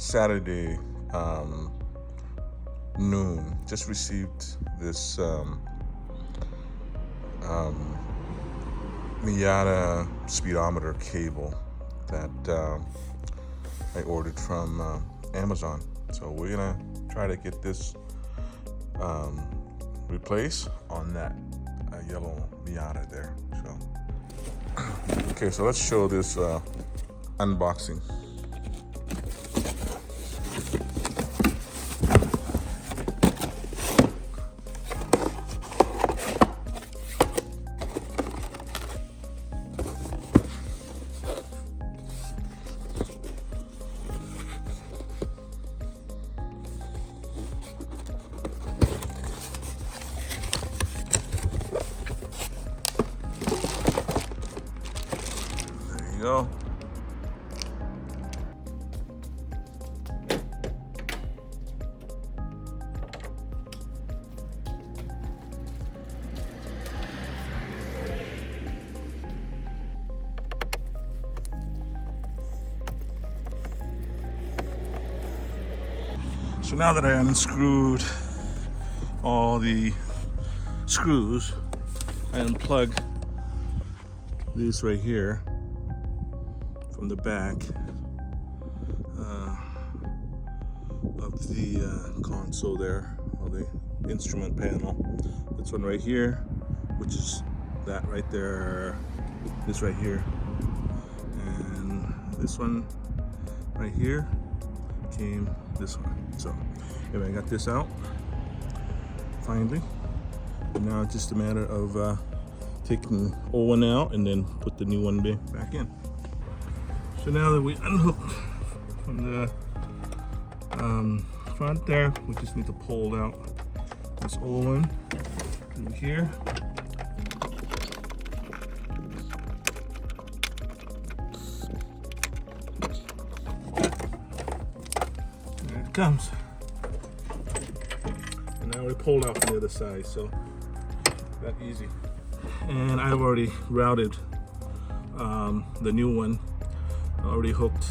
Saturday noon. Just received this Miata speedometer cable that I ordered from Amazon. So we're gonna try to get this replaced on that yellow Miata there. So okay, so let's show this unboxing. There you go. So now that I unscrewed all the screws, I unplug this right here from the back of the console there, or the instrument panel. This one right here, which is that right there, this right here, and this one right here came this one. So anyway, I got this out finally. And now it's just a matter of taking the old one out and then put the new one back in. So now that we unhooked from the front there, we just need to pull out this old one through here. There it comes. And now we pulled out from the other side, so that easy. And I've already routed the new one. I already hooked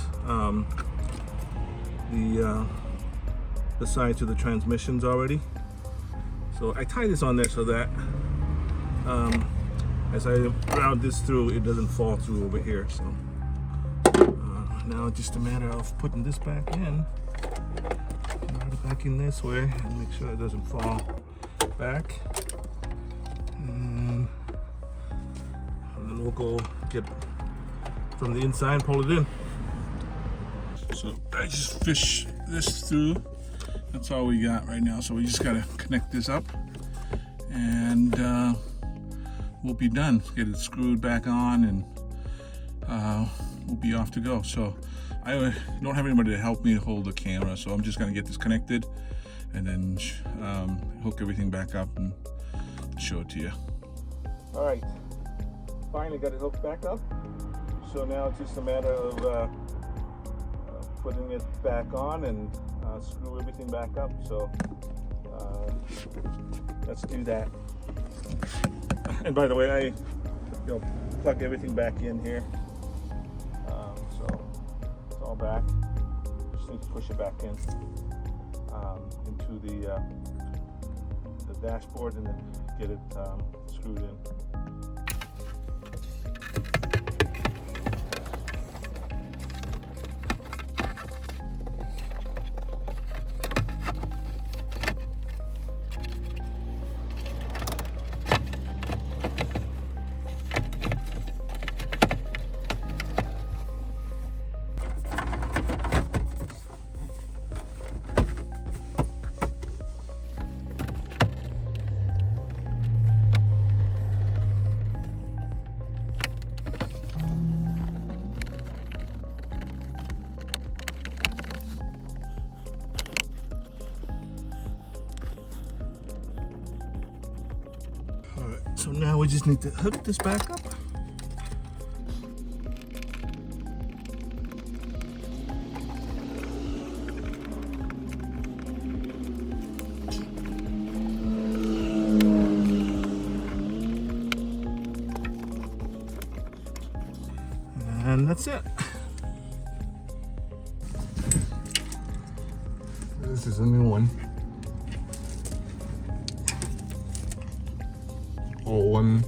the side to the transmissions already. So I tie this on there so that as I route this through, it doesn't fall through over here. So now it's just a matter of putting this back in. Route it back in this way and make sure it doesn't fall back. And then we'll go get from the inside and pull it in. So I just fish this through. That's all we got right now. So we just gotta connect this up and we'll be done. Get it screwed back on and we'll be off to go. So I don't have anybody to help me hold the camera, so I'm just gonna get this connected and then hook everything back up and show it to you. All right, finally got it hooked back up. So now it's just a matter of putting it back on and screw everything back up. So let's do that. And by the way, I plug everything back in here. So it's all back. Just need to push it back in into the dashboard and then get it screwed in. So now we just need to hook this back up. And that's it. This is a new one. Old one.